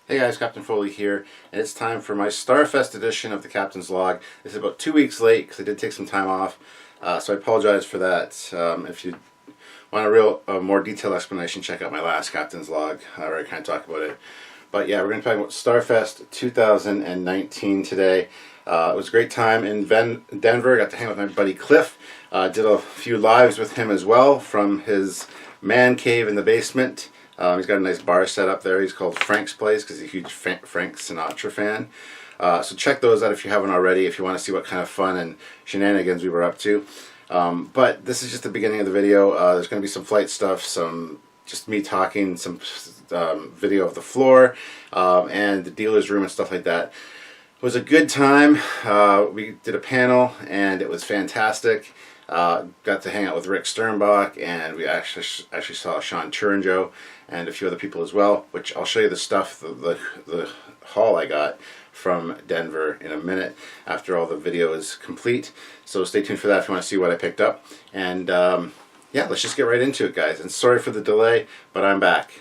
Hey guys, Captain Foley here, and it's time for my Starfest edition of the Captain's Log. This is about 2 weeks late because I did take some time off, so I apologize for that. If you want a real more detailed explanation, check out my last Captain's Log where I kind of talk about it. But yeah, we're going to talk about Starfest 2019 today. It was a great time in Denver. Got to hang with my buddy Cliff. Did a few lives with him as well from his man cave in the basement. He's got a nice bar set up there. He's called Frank's Place because he's a huge Frank Sinatra fan. So check those out if you haven't already, if you want to see what kind of fun and shenanigans we were up to. But this is just the beginning of the video. There's going to be some flight stuff, some just me talking, some video of the floor, and the dealer's room and stuff like that. It was a good time. We did a panel and it was fantastic. Got to hang out with Rick Sternbach, and we actually saw Sean Turinjo and a few other people as well, which I'll show you the stuff, the haul I got from Denver in a minute after all the video is complete. So stay tuned for that if you want to see what I picked up. And yeah, let's just get right into it, guys. And sorry for the delay, but I'm back.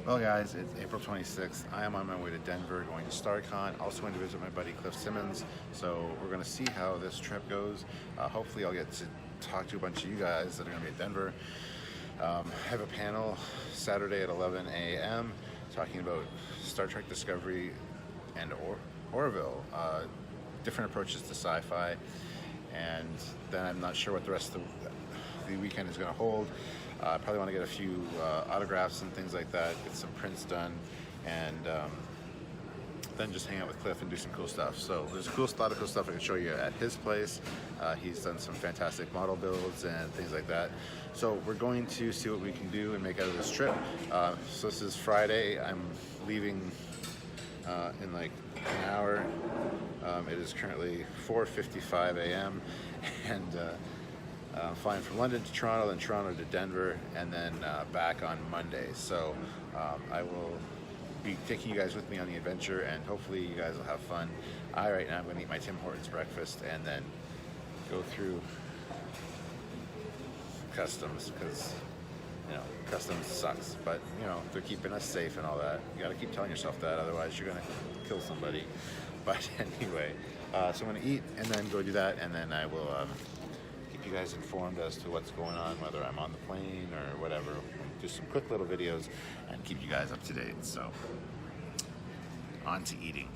Well guys, it's April 26th. I am on my way to Denver, going to StarCon, also going to visit my buddy Cliff Simmons. So we're going to see how this trip goes. Hopefully I'll get to talk to a bunch of you guys that are going to be at Denver. I have a panel Saturday at 11 a.m. talking about Star Trek Discovery and Orville, different approaches to sci-fi, and then I'm not sure what the rest of the weekend is going to hold. I probably want to get a few autographs and things like that, get some prints done, and then just hang out with Cliff and do some cool stuff. So there's a lot of cool stuff I can show you at his place. He's done some fantastic model builds and things like that. So we're going to see what we can do and make out of this trip. So this is Friday. I'm leaving in like an hour. It is currently 4:55 a.m. and flying from London to Toronto, then Toronto to Denver, and then back on Monday. So I will be taking you guys with me on the adventure, and hopefully you guys will have fun. Right now I'm going to eat my Tim Hortons breakfast and then go through customs, because customs sucks, but they're keeping us safe and all that. You got to keep telling yourself that, otherwise you're going to kill somebody. But anyway, so I'm going to eat and then go do that, and then I will keep you guys informed as to what's going on, whether I'm on the plane or whatever. Do some quick little videos and keep you guys up to date. So on to eating.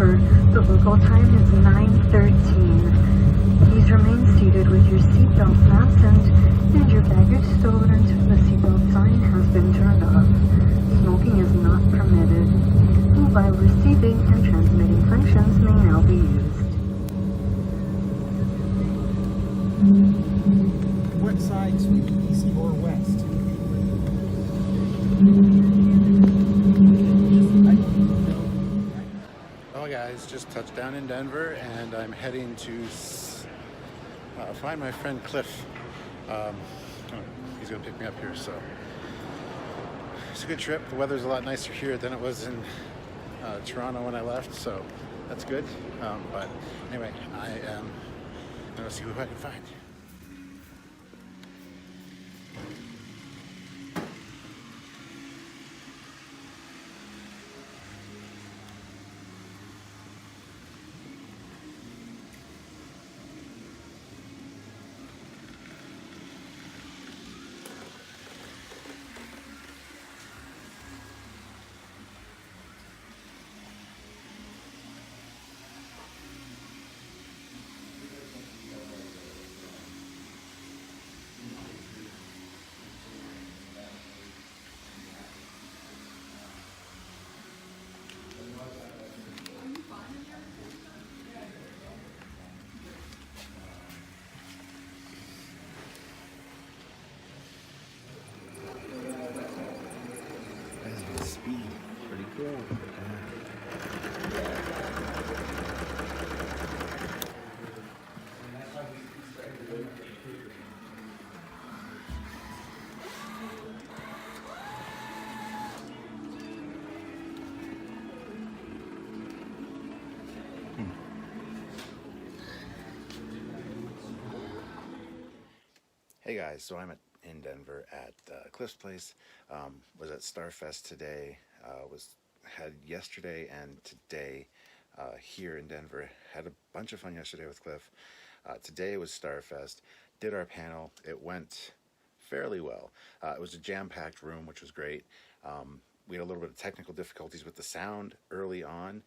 Denver. The local time is 9:13. Please remain seated with your seatbelt fastened and your baggage stowed until the seatbelt sign has been turned off. Smoking is not permitted. Mobile receiving and transmitting functions may now be used. What side, sweet, east or west? Oh guys, just touched down in Denver and I'm heading to find my friend Cliff. He's gonna pick me up here, so it's a good trip. The weather's a lot nicer here than it was in Toronto when I left, so that's good. But anyway, I am gonna see who I can find. Speed, pretty cool. Hey guys, so I'm in Denver at Cliff's place. Was at Starfest today. Had yesterday and today here in Denver. Had a bunch of fun yesterday with Cliff. Today was Starfest. Did our panel. It went fairly well. It was a jam-packed room, which was great. We had a little bit of technical difficulties with the sound early on,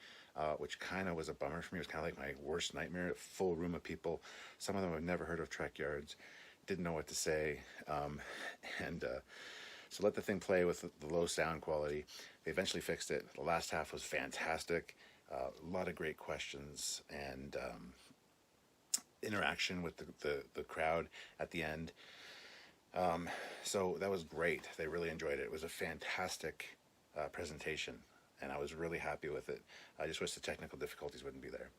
which kind of was a bummer for me. It was kind of like my worst nightmare. A full room of people. Some of them have never heard of Trekyards. Didn't know what to say, so let the thing play with the low sound quality. They eventually fixed it. The last half was fantastic. A lot of great questions and interaction with the crowd at the end. So that was great. They really enjoyed it. It was a fantastic presentation, and I was really happy with it. I just wish the technical difficulties wouldn't be there.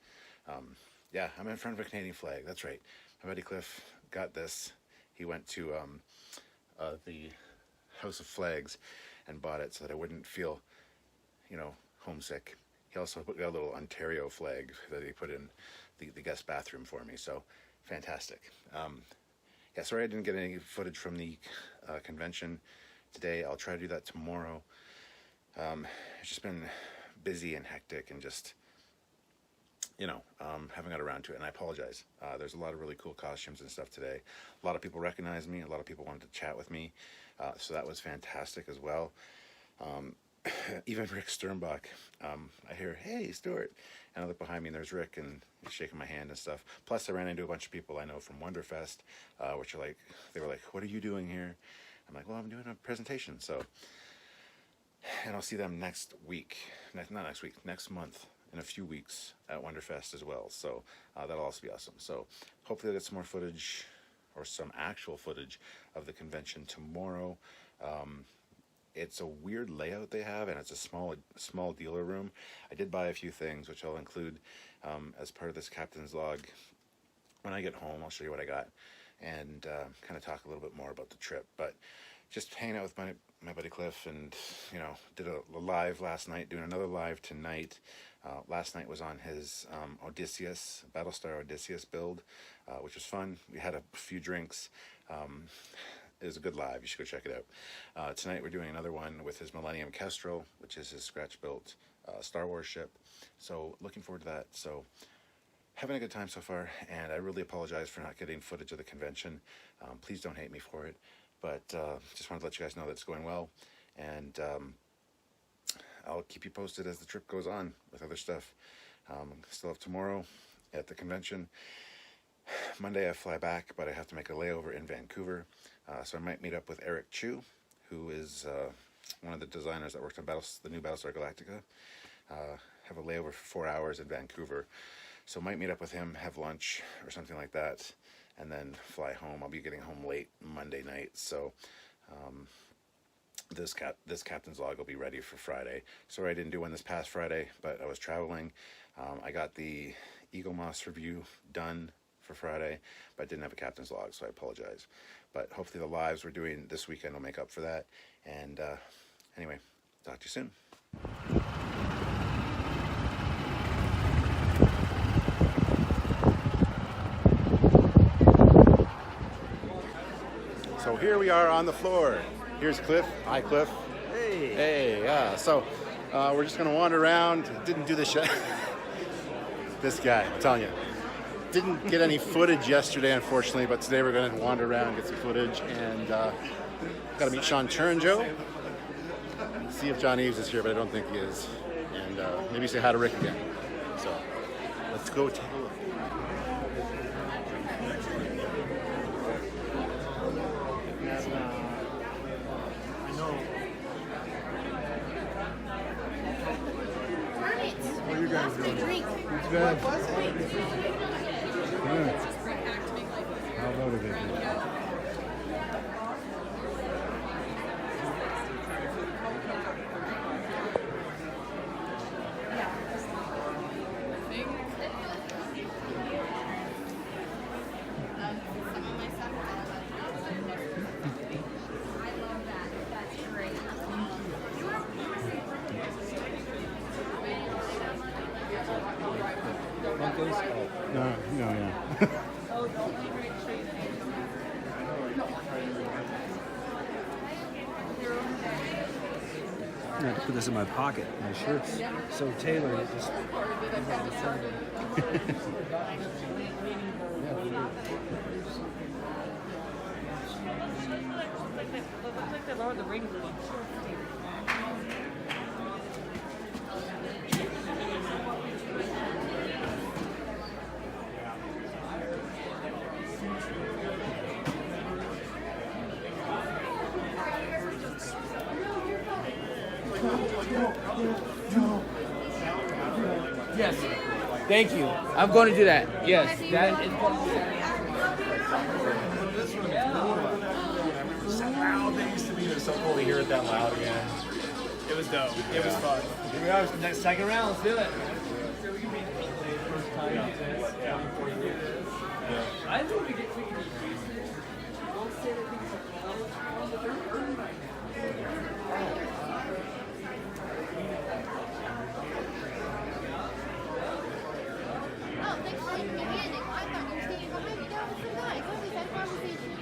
Yeah, I'm in front of a Canadian flag. That's right. My buddy Cliff got this. He went to the House of Flags and bought it so that I wouldn't feel, homesick. He also got a little Ontario flag that he put in the guest bathroom for me. So fantastic. Yeah, sorry I didn't get any footage from the convention today. I'll try to do that tomorrow. It's just been busy and hectic and just haven't got around to it, and I apologize. There's a lot of really cool costumes and stuff today. A lot of people recognized me. A lot of people wanted to chat with me, so that was fantastic as well. Even Rick Sternbach, I hear, "Hey, Stuart," and I look behind me, and there's Rick, and he's shaking my hand and stuff. Plus, I ran into a bunch of people I know from Wonderfest, which are they were like, "What are you doing here?" I'm like, "Well, I'm doing a presentation." So, and I'll see them next week. Not next week, next month. In a few weeks at Wonderfest as well, so that'll also be awesome. So hopefully I'll get some more footage or some actual footage of the convention tomorrow. It's a weird layout they have, and it's a small dealer room. I did buy a few things, which I'll include as part of this captain's log. When I get home, I'll show you what I got and kind of talk a little bit more about the trip. But just hanging out with my buddy Cliff, and did a live last night, doing another live tonight. Last night was on his Odysseus, Battlestar Odysseus build, which was fun. We had a few drinks. It was a good live. You should go check it out. Tonight we're doing another one with his Millennium Kestrel, which is his scratch-built Star Wars ship. So looking forward to that. So having a good time so far, and I really apologize for not getting footage of the convention. Please don't hate me for it. But just wanted to let you guys know that it's going well, and I'll keep you posted as the trip goes on with other stuff. Still have tomorrow at the convention. Monday I fly back, but I have to make a layover in Vancouver. So I might meet up with Eric Chu, who is one of the designers that worked on the new Battlestar Galactica. Have a layover for 4 hours in Vancouver. So might meet up with him, have lunch or something like that, and then fly home. I'll be getting home late Monday night, so this Captain's Log will be ready for Friday. Sorry I didn't do one this past Friday, but I was traveling. I got the Eagle Moss review done for Friday, but I didn't have a Captain's Log, so I apologize. But hopefully the lives we're doing this weekend will make up for that. And anyway, talk to you soon. So here we are on the floor. Here's Cliff. Hi, Cliff. Hey. Hey, yeah. So we're just going to wander around. Didn't do this yet. This guy, I'm telling you. Didn't get any footage yesterday, unfortunately, but today we're going to wander around and get some footage. And got to meet Sean Turinjo. See if John Eves is here, but I don't think he is. And maybe say hi to Rick again. So let's go take a look. What are you guys doing? It's good. Good. How loaded is it? No, yeah. I have to put this in my pocket. My shirt's so tailored, it just. Looks like they lowered the rings. Yes. Thank you. I'm going to do that. Yes. That is Loud they used to be. It was so cool to hear it that loud again. It was dope. It was fun. Here we are. Next second round. Let's do it. I think we get. Oh, thanks for leaving me standing. I thought you were standing behind me. That was so nice. Let me have conversation.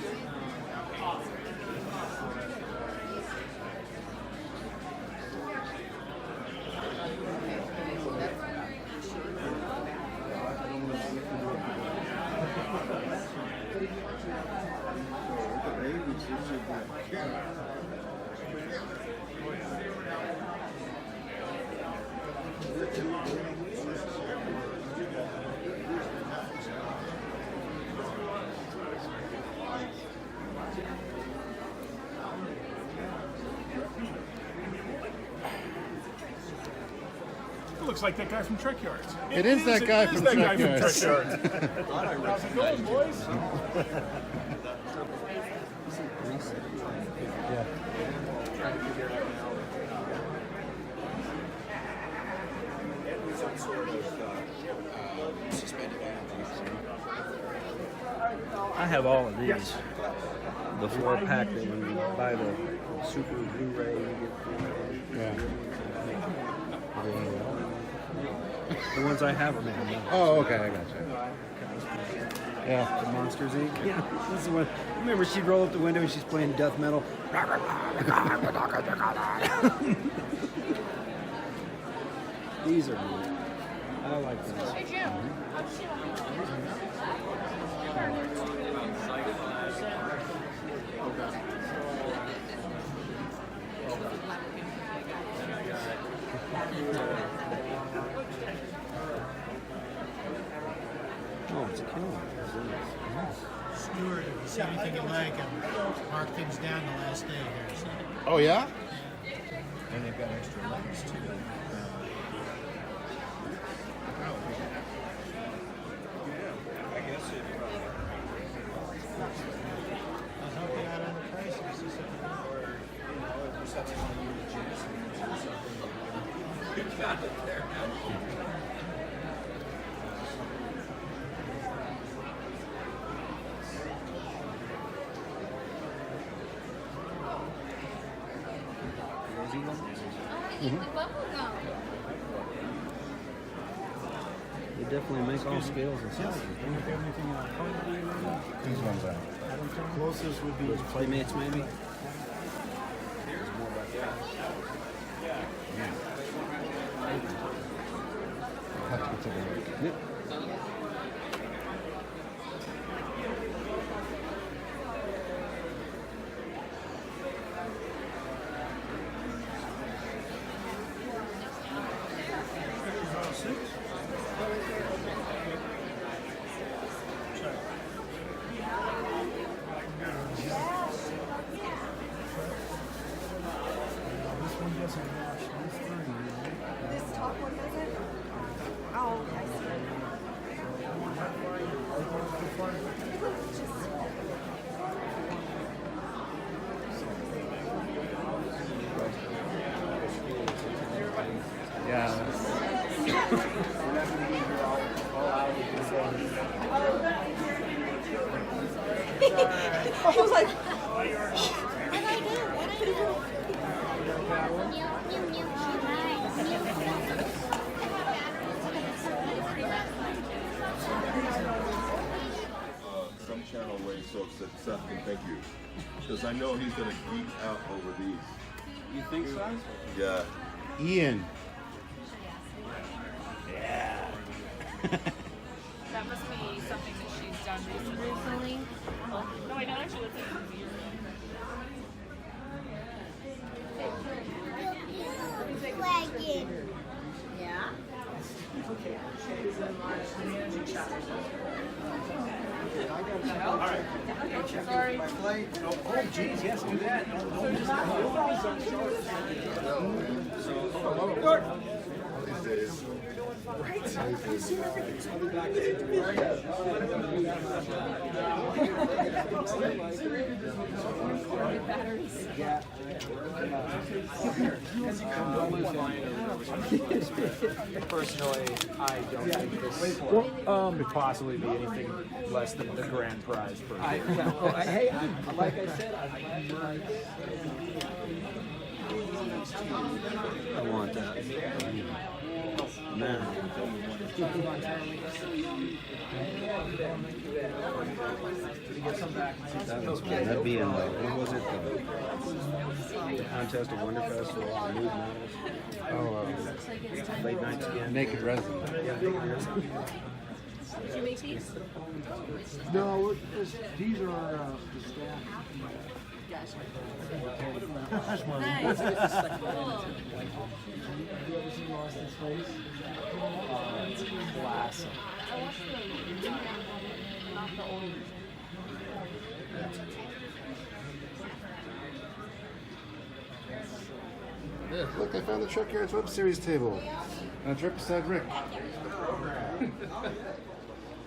Looks like that guy from Trekyards. It is that guy from Trekyards. How's it going, boys? Yeah. I have all of these. Yes. The 4-pack that when you buy the Super Blu-ray, you get. Yeah. The ones I have are made. Oh, okay, I got you. Yeah, the Monsters Inc. Yeah, this is the one. Remember, she'd roll up the window and she's playing death metal. These are neat. I like these. It's a killer. Stewart, if you see anything you like, mark things down the last day here. So. Oh yeah. And they've got extra legs too. I'll help you out on the prices. They definitely make all scales and sizes. These ones are. Closest would be Those Playmates, maybe? Yep. this one doesn't match these three. This top one doesn't? Oh, I He was like, what did I do? What did Some channel where he so said, Seth can thank you. Because I know he's going to geek out over these. You think so? Yeah. Ian. That must be something that she's done recently. No, I don't actually. It's like a year Wagon. Yeah. Sorry. Oh, geez, yes, do that. Personally, I don't think this could possibly be anything less than the grand prize for Like I said, I want that. Man. That'd be in what was it? The Contest of Wonderfest for all the nude models. Late night skin. Naked resin. Did you make these? No, these are the staff. Gotcha. Nice. Cool. Have you ever seen Lost in Space? classic. Not the old. Look, I found the Trekyards web series table. And it's right beside Rick.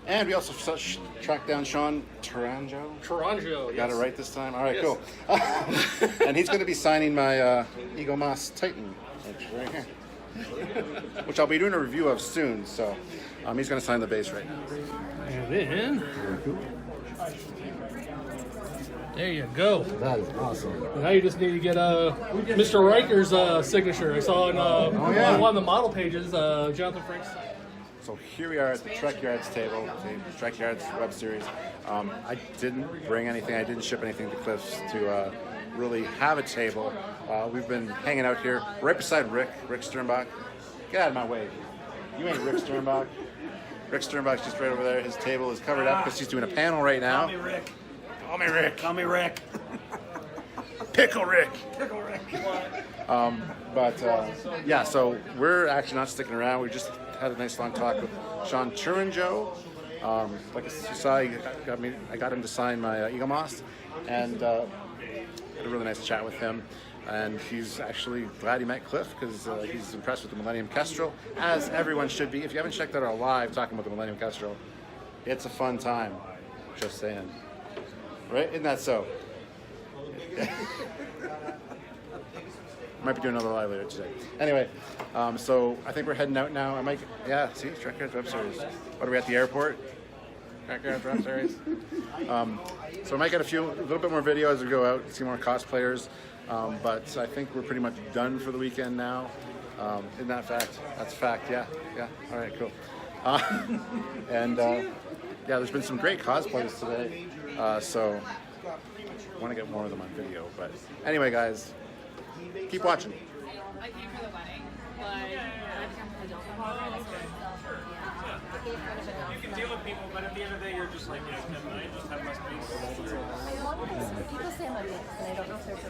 And we also tracked down Sean Taranjo. Taranjo, yes. Got it right this time? All right, cool. And he's going to be signing my Ego Moss Titan, which is right here. Which I'll be doing a review of soon, so he's going to sign the base right now. And then, there you go. That is awesome. Now you just need to get Mr. Riker's signature. I saw on one of the model pages, Jonathan Frank's. So here we are at the Trekyards table, the Trekyards web series. I didn't bring anything, I didn't ship anything to Cliffs to really have a table. We've been hanging out here right beside Rick Sternbach. Get out of my way. You ain't Rick Sternbach. Rick Sternbach's just right over there. His table is covered up because he's doing a panel right now. Call me Rick. Call me Rick. Call me Rick. Pickle Rick. Pickle Rick. Yeah, so we're actually not sticking around. We just had a nice long talk with Sean Taranjo, Like you saw, I got him to sign my Eagle Moss, and had a really nice chat with him. And he's actually glad he met Cliff because he's impressed with the Millennium Kestrel, as everyone should be. If you haven't checked out our live talking about the Millennium Kestrel, it's a fun time. Just saying. Right? Isn't that so? Might be doing another live later today. Anyway, so I think we're heading out now. See, Trekyards Web Series. What are we at the airport? Trekyards Web Series. So I might get a little bit more video as we go out, see more cosplayers. But I think we're pretty much done for the weekend now. Isn't that fact? That's a fact, yeah. All right, cool. There's been some great cosplays today. So I want to get more of them on video. But anyway, guys, keep watching. I came for the wedding, but I become an adult. You can deal with people, but at the end of the day, you're just like, can I just have my space? People say my mix, and I don't know if there's a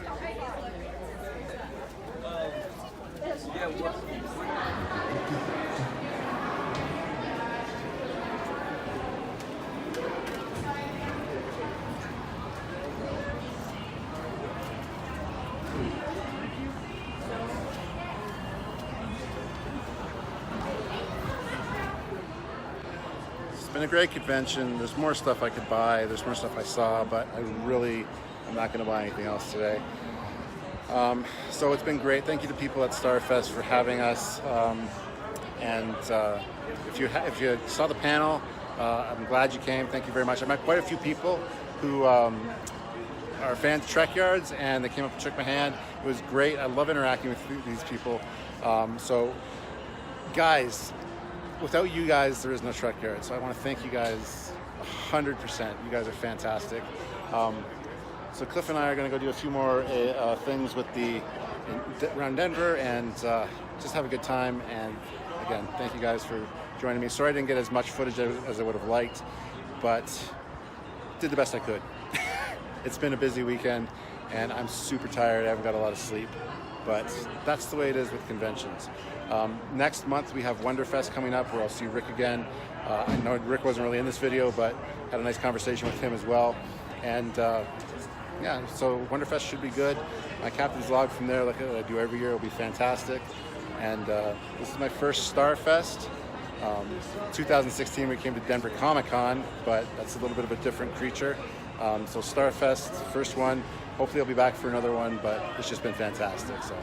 It's been a great convention. There's more stuff I could buy. There's more stuff I saw, but I'm not going to buy anything else today. So it's been great. Thank you to people at Starfest for having us. If you saw the panel, I'm glad you came. Thank you very much. I met quite a few people who are fans of Trekyards, and they came up and shook my hand. It was great. I love interacting with these people. So, guys, without you guys, there is no Trekyards. So I want to thank you guys 100%. You guys are fantastic. So Cliff and I are going to go do a few more things with around Denver and just have a good time. And again, thank you guys for joining me. Sorry I didn't get as much footage as I would have liked, but did the best I could. It's been a busy weekend, and I'm super tired. I haven't got a lot of sleep, but that's the way it is with conventions. Next month we have Wonderfest coming up, where I'll see Rick again. I know Rick wasn't really in this video, but had a nice conversation with him as well. And so Wonderfest should be good. My Captain's Log from there, like I do every year, will be fantastic. And this is my first Starfest. 2016 we came to Denver Comic-Con, but that's a little bit of a different creature. So Starfest, first one. Hopefully I'll be back for another one, but it's just been fantastic. So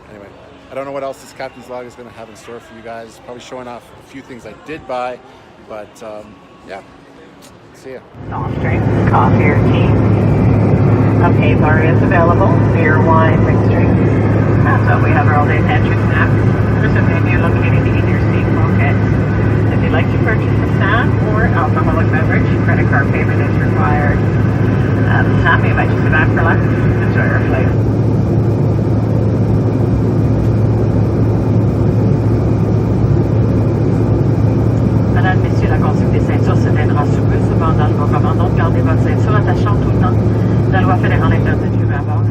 anyway, I don't know what else this Captain's Log is going to have in store for you guys. Probably showing off a few things I did buy, but see ya. Soft drinks, coffee or tea. A pay bar is available. Beer, wine, mixed drinks. So we have our all-day pantry snacks. There's a menu located in your seat pockets. If you'd like to purchase a snack or alcoholic beverage, credit card payment is required. Sam, we invite you to sit back for lunch. Enjoy your flight. Mesdames, Messieurs, la consigne des ceintures se tiendra sous peu. Cependant, nous vous recommandons de garder votre ceinture attachante tout le temps. La loi fédérale interdit de fumer à bord.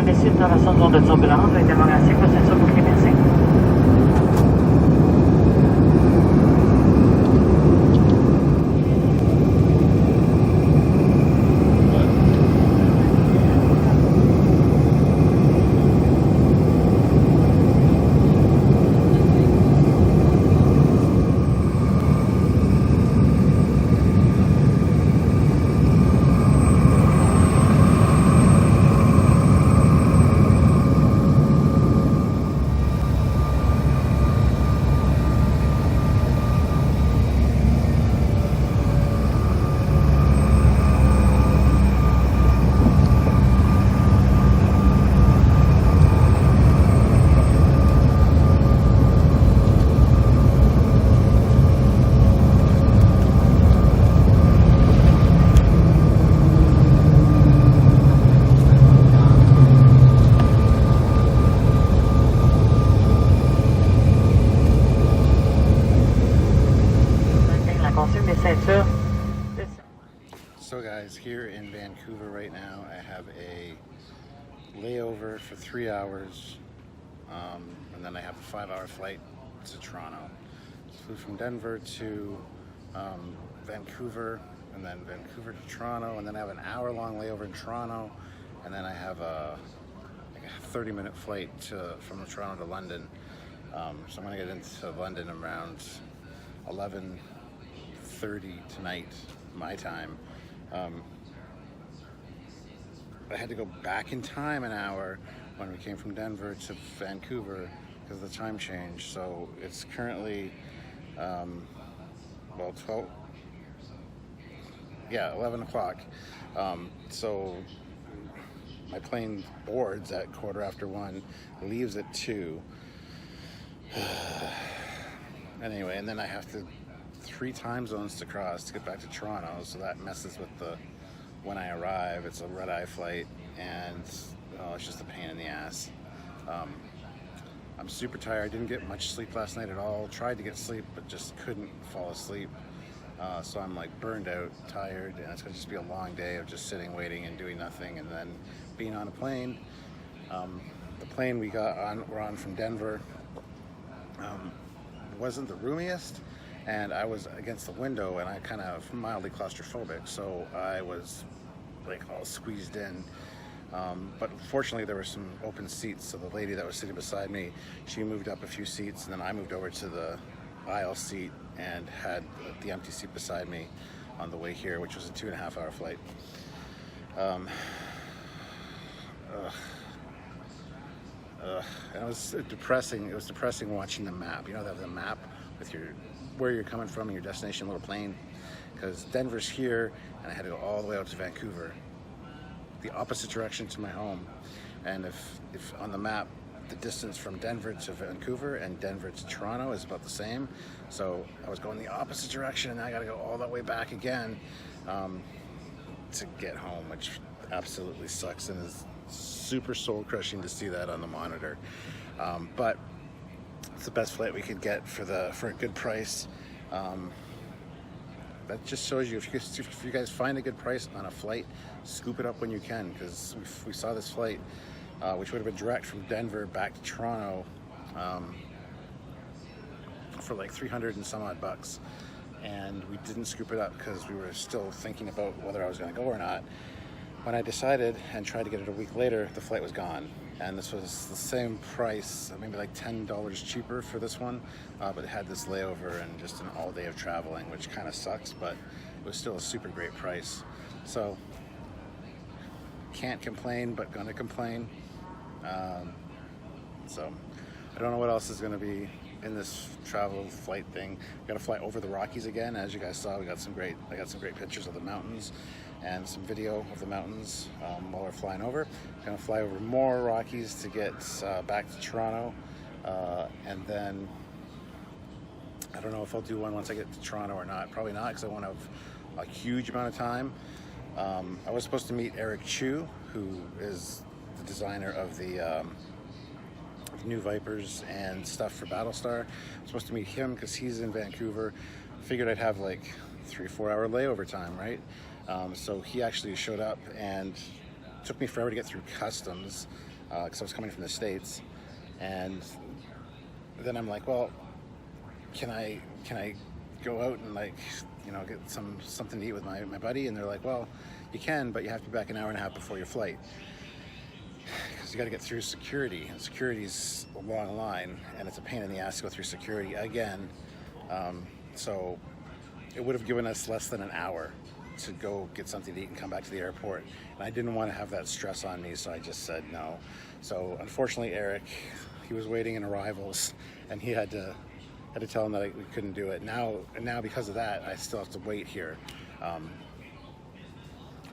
Messieurs, traversons de zone de turbulence. Veuillez démarrer vos ceintures bouclées. Merci. here in Vancouver right now. I have a layover for 3 hours, and then I have a 5-hour flight to Toronto. Flew from Denver to Vancouver, and then Vancouver to Toronto, and then I have an hour-long layover in Toronto, and then I have a 30-minute flight from Toronto to London. So I'm going to get into London around 11:30 tonight, my time. I had to go back in time an hour when we came from Denver to Vancouver because of the time change. So it's currently 11 o'clock. So my plane boards at 1:15, leaves at 2. Anyway, and then I have to 3 time zones to cross to get back to Toronto, so that messes with when I arrive. It's a red-eye flight, and it's just a pain in the ass. I'm super tired. I didn't get much sleep last night at all. Tried to get sleep, but just couldn't fall asleep. So I'm like burned out, tired, and it's going to just be a long day of just sitting, waiting, and doing nothing, and then being on a plane. The plane we're on from Denver wasn't the roomiest, and I was against the window, and I kind of mildly claustrophobic, so I was like all squeezed in. But fortunately there were some open seats, so the lady that was sitting beside me, she moved up a few seats, and then I moved over to the aisle seat and had the empty seat beside me on the way here, which was a 2.5-hour flight. And it was depressing. It was depressing watching the map. You know, the map with where you're coming from and your destination, little plane. Because Denver's here, and I had to go all the way out to Vancouver, the opposite direction to my home. And if on the map, the distance from Denver to Vancouver and Denver to Toronto is about the same. So I was going the opposite direction, and I got to go all that way back again to get home, which absolutely sucks and is super soul crushing to see that on the monitor. But it's the best flight we could get for a good price. That just shows you, if you guys find a good price on a flight, scoop it up when you can, because we saw this flight, which would have been direct from Denver back to Toronto, for like 300 and some odd bucks, and we didn't scoop it up because we were still thinking about whether I was going to go or not. When I decided and tried to get it a week later, the flight was gone. And this was the same price, maybe like $10 cheaper for this one, but it had this layover and just an all day of traveling, which kind of sucks, but it was still a super great price. So, can't complain, but gonna complain. So, I don't know what else is gonna be in this travel flight thing. We gotta fly over the Rockies again. As you guys saw, I got some great pictures of the mountains and some video of the mountains while we're flying over. Gonna fly over more Rockies to get back to Toronto, and then I don't know if I'll do one once I get to Toronto or not. Probably not, because I won't have a huge amount of time. I was supposed to meet Eric Chu, who is the designer of the new Vipers and stuff for Battlestar. I'm supposed to meet him because he's in Vancouver. Figured I'd have like 3-4 hour layover time, right? So he actually showed up, and it took me forever to get through customs because I was coming from the States. And then I'm like, well, can I go out and get something to eat with my buddy? And they're like, well, you can, but you have to be back an hour and a half before your flight, because you got to get through security, and security's a long line, and it's a pain in the ass to go through security again. So it would have given us less than an hour to go get something to eat and come back to the airport, and I didn't want to have that stress on me, so I just said no. So unfortunately, Eric, he was waiting in arrivals, and he had to tell him that we couldn't do it. Now because of that, I still have to wait here. At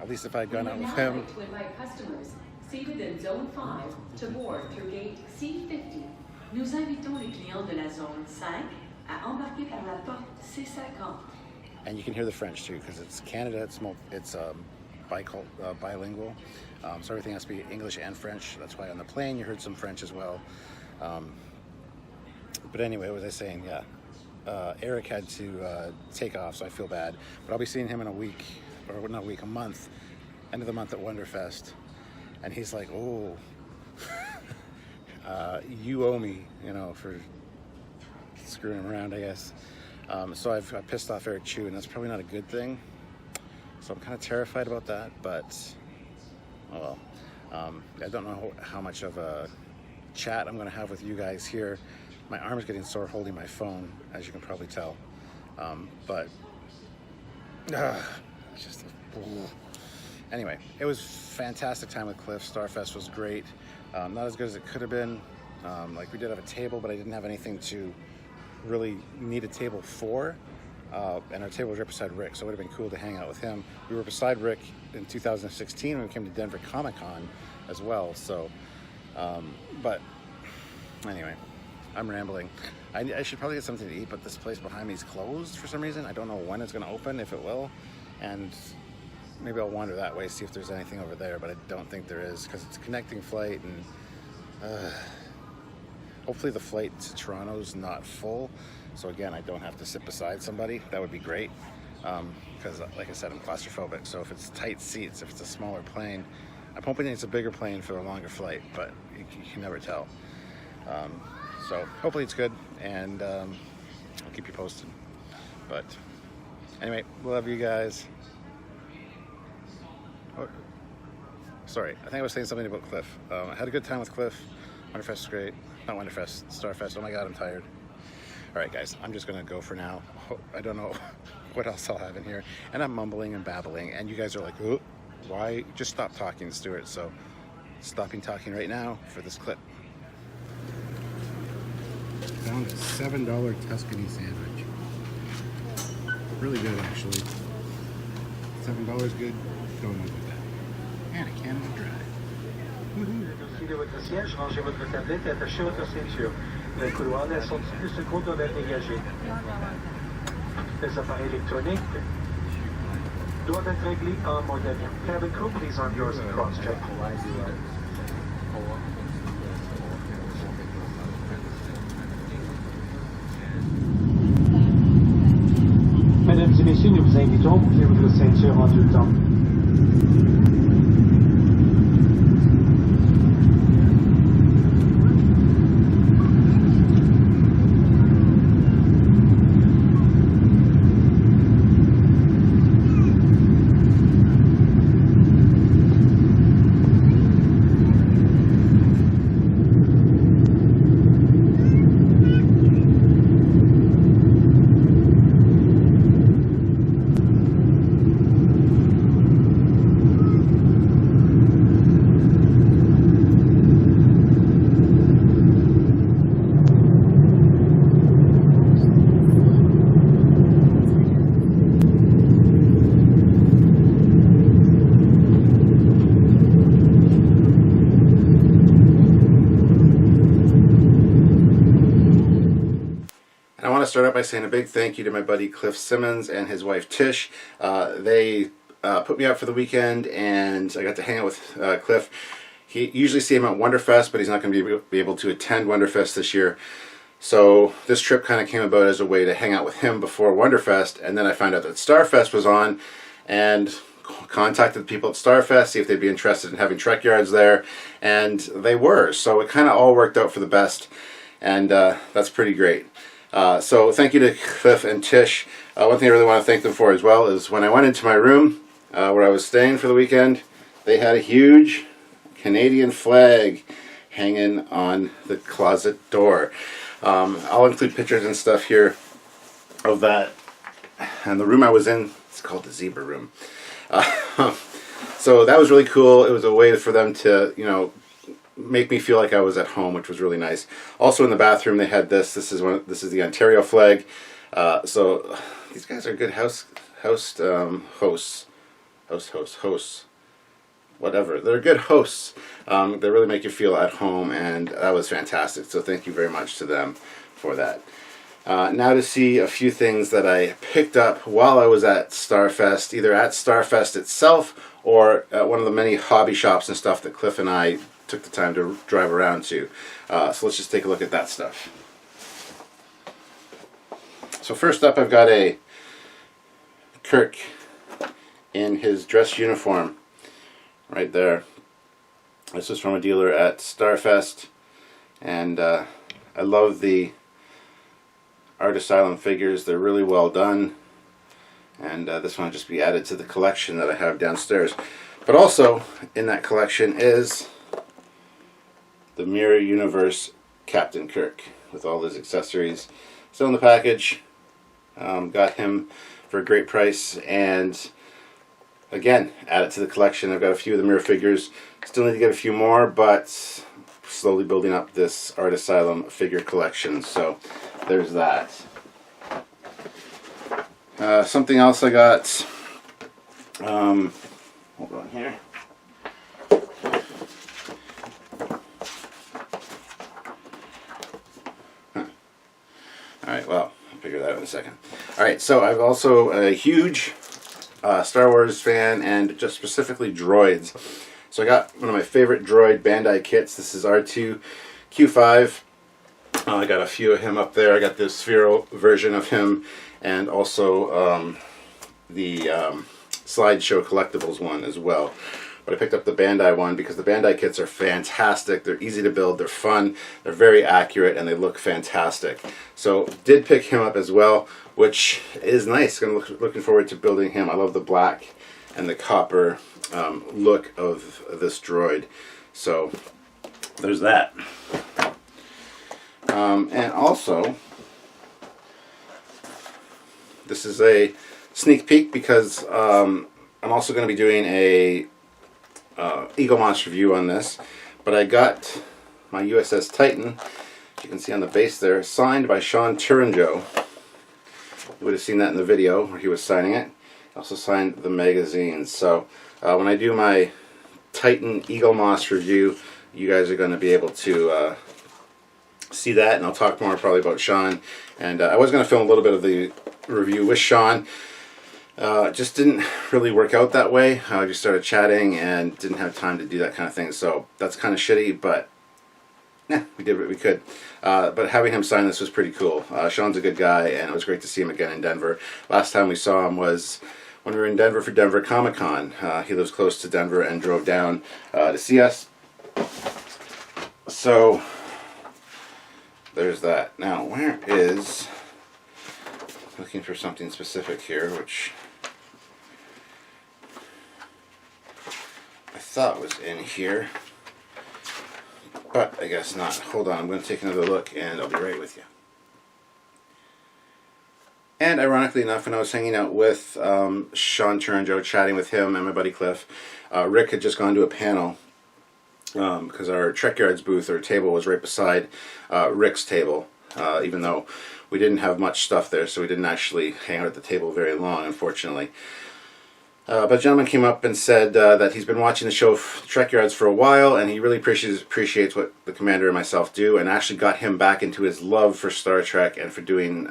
least if I'd gone out with him. To invite customers seated in Zone 5 to board through gate C50. Nous invitons les clients de la zone 5 à embarquer par la porte C50. And you can hear the French too, because it's Canada. It's bilingual, so everything has to be English and French. That's why on the plane you heard some French as well. But anyway, what was I saying? Yeah, Eric had to take off, so I feel bad. But I'll be seeing him in a week, or not a week, a month, end of the month at Wonderfest, and he's like, "Oh, you owe me, for screwing him around, I guess." So I pissed off Eric Chu, and that's probably not a good thing. So I'm kind of terrified about that, but oh well. I don't know how much of a chat I'm going to have with you guys here. My arm's getting sore holding my phone, as you can probably tell. But it's just anyway, it was fantastic time with Cliff. Starfest was great. Not as good as it could have been. Like, we did have a table, but I didn't have anything to really need a table for. And our table was right beside Rick, so it would have been cool to hang out with him. We were beside Rick in 2016 when we came to Denver Comic Con as well. So, but anyway, I'm rambling. I should probably get something to eat, but this place behind me is closed for some reason. I don't know when it's going to open, if it will. And maybe I'll wander that way, see if there's anything over there, but I don't think there is, because it's a connecting flight, and hopefully the flight to Toronto's not full. So again, I don't have to sit beside somebody. That would be great, because like I said, I'm claustrophobic. So if it's tight seats, if it's a smaller plane, I'm hoping it's a bigger plane for a longer flight, but you can never tell. So hopefully it's good, and I'll keep you posted. But anyway, love you guys. Oh, sorry, I think I was saying something about Cliff. I had a good time with Cliff. Wonderfest was great. Not Wonderfest, Starfest. Oh my God, I'm tired. All right, guys, I'm just gonna go for now. I don't know what else I'll have in here. And I'm mumbling and babbling, and you guys are like, oh, why? Just stop talking, Stuart. So stopping talking right now for this clip. Found a $7 Tuscany sandwich. Really good, actually. $7 good, going with that. And a can of dry. Tirez votre siège, rangez votre tablette et attachez votre ceinture. Les couloirs laissent 2 secondes doivent être dégagés. Les appareils électroniques doivent être réglés en mode avion. Cabin crew, please on yours and cross-check. Mesdames et messieurs, nous vous invitons à boucler votre ceinture en tout temps. Start out by saying a big thank you to my buddy Cliff Simmons and his wife Tish. They put me up for the weekend, and I got to hang out with Cliff. He usually see him at Wonderfest, but he's not going to be able to attend Wonderfest this year. So this trip kind of came about as a way to hang out with him before Wonderfest, and then I found out that Starfest was on, and contacted people at Starfest, see if they'd be interested in having Trekyards there, and they were. So it kind of all worked out for the best, and that's pretty great. So thank you to Cliff and Tish. One thing I really want to thank them for as well is when I went into my room where I was staying for the weekend, they had a huge Canadian flag hanging on the closet door. I'll include pictures and stuff here of that. And the room I was in, it's called the Zebra Room. So that was really cool. It was a way for them to, make me feel like I was at home, which was really nice. Also in the bathroom they had this. This is the Ontario flag. So these guys are good hosts. Whatever. They're good hosts. They really make you feel at home, and that was fantastic. So thank you very much to them for that. Now to see a few things that I picked up while I was at Starfest, either at Starfest itself or at one of the many hobby shops and stuff that Cliff and I took the time to drive around to. So let's just take a look at that stuff. So first up, I've got a Kirk in his dress uniform right there. This is from a dealer at Starfest, and I love the Art Asylum figures. They're really well done, and this one will just be added to the collection that I have downstairs. But also in that collection is the Mirror Universe Captain Kirk with all his accessories still in the package. Got him for a great price, and again, add it to the collection. I've got a few of the mirror figures. Still need to get a few more, but slowly building up this Art Asylum figure collection. So there's that. Something else I got. Hold on here. Alright, well, I'll figure that out in a second. Alright, so I'm also a huge Star Wars fan, and just specifically droids. So I got one of my favorite droid Bandai kits. This is R2-Q5. I got a few of him up there. I got the Sphero version of him, and also the Slideshow Collectibles one as well. But I picked up the Bandai one because the Bandai kits are fantastic. They're easy to build, they're fun, they're very accurate, and they look fantastic. So did pick him up as well, which is nice. I'm looking forward to building him. I love the black and the copper look of this droid. So there's that. And also, this is a sneak peek because I'm also going to be doing a Eagle Monster review on this, but I got my USS Titan, you can see on the base there, signed by Sean Turanjo. You would have seen that in the video where he was signing it. He also signed the magazine. So when I do my Titan Eagle Monster review, you guys are going to be able to see that, and I'll talk more probably about Sean. And I was going to film a little bit of the review with Sean. It just didn't really work out that way. I just started chatting and didn't have time to do that kind of thing. So that's kind of shitty, but yeah, we did what we could. But having him sign this was pretty cool. Sean's a good guy, and it was great to see him again in Denver. Last time we saw him was when we were in Denver for Denver Comic Con. He lives close to Denver and drove down to see us. So there's that. Now, where is... looking for something specific here, which I thought was in here, but I guess not. Hold on, I'm going to take another look and I'll be right with you. And ironically enough, when I was hanging out with Sean Turanjo, chatting with him and my buddy Cliff, Rick had just gone to a panel because our Trekyards booth or table was right beside Rick's table, even though we didn't have much stuff there, so we didn't actually hang out at the table very long, unfortunately. But a gentleman came up and said that he's been watching the show Trekyards for a while, and he really appreciates what the Commander and myself do, and actually got him back into his love for Star Trek and for doing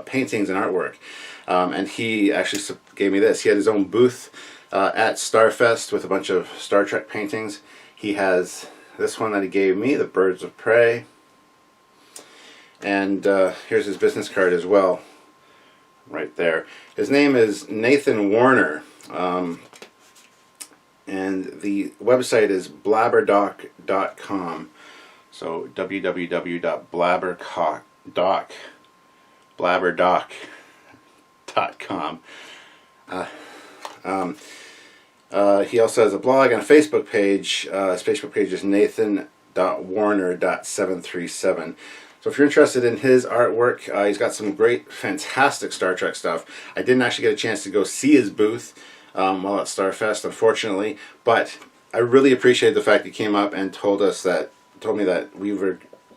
paintings and artwork. And he actually gave me this. He had his own booth at Starfest with a bunch of Star Trek paintings. He has this one that he gave me, the Birds of Prey. And here's his business card as well, right there. His name is Nathan Warner, and the website is blabberdoc.com. So www.blabberdoc.com. He also has a blog and a Facebook page. His Facebook page is nathan.warner.737. So if you're interested in his artwork, he's got some great, fantastic Star Trek stuff. I didn't actually get a chance to go see his booth while at Starfest, unfortunately, but I really appreciate the fact he came up and told me that we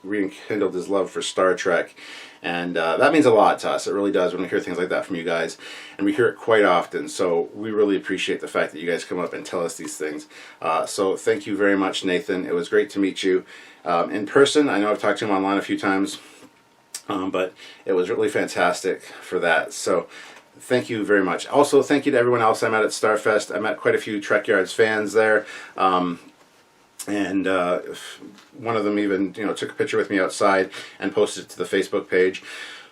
rekindled his love for Star Trek, and that means a lot to us. It really does when we hear things like that from you guys, and we hear it quite often. So we really appreciate the fact that you guys come up and tell us these things. So thank you very much, Nathan. It was great to meet you in person. I know I've talked to him online a few times, but it was really fantastic for that. So thank you very much. Also, thank you to everyone else I met at Starfest. I met quite a few Trekyards fans there. And one of them even, took a picture with me outside and posted it to the Facebook page,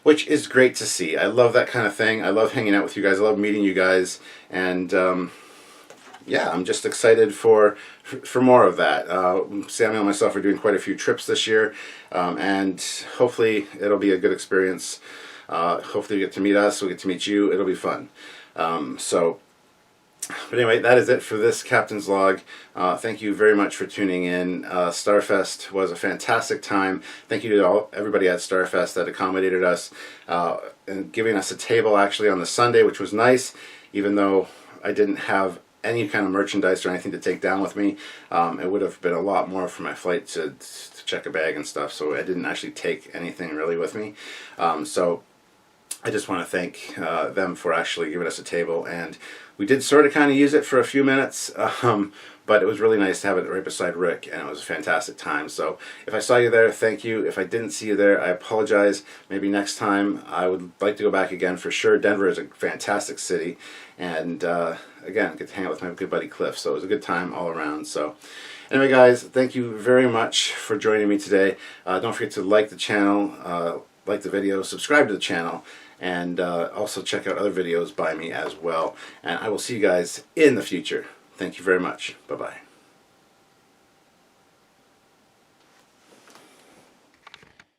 which is great to see. I love that kind of thing. I love hanging out with you guys. I love meeting you guys. And yeah, I'm just excited for more of that. Samuel and myself are doing quite a few trips this year, and hopefully it'll be a good experience. Hopefully you get to meet us, we'll get to meet you, it'll be fun. But anyway, that is it for this Captain's Log. Thank you very much for tuning in. Starfest was a fantastic time. Thank you to everybody at Starfest that accommodated us and giving us a table actually on the Sunday, which was nice, even though I didn't have any kind of merchandise or anything to take down with me. It would have been a lot more for my flight to check a bag and stuff, so I didn't actually take anything really with me. So I just want to thank them for actually giving us a table, and we did sort of kind of use it for a few minutes, but it was really nice to have it right beside Rick, and it was a fantastic time. So if I saw you there, thank you. If I didn't see you there, I apologize. Maybe next time. I would like to go back again for sure. Denver is a fantastic city, and again, get to hang out with my good buddy Cliff, so it was a good time all around. So anyway, guys, thank you very much for joining me today. Don't forget to like the channel, like the video, subscribe to the channel, and also check out other videos by me as well. And I will see you guys in the future. Thank you very much. Bye-bye.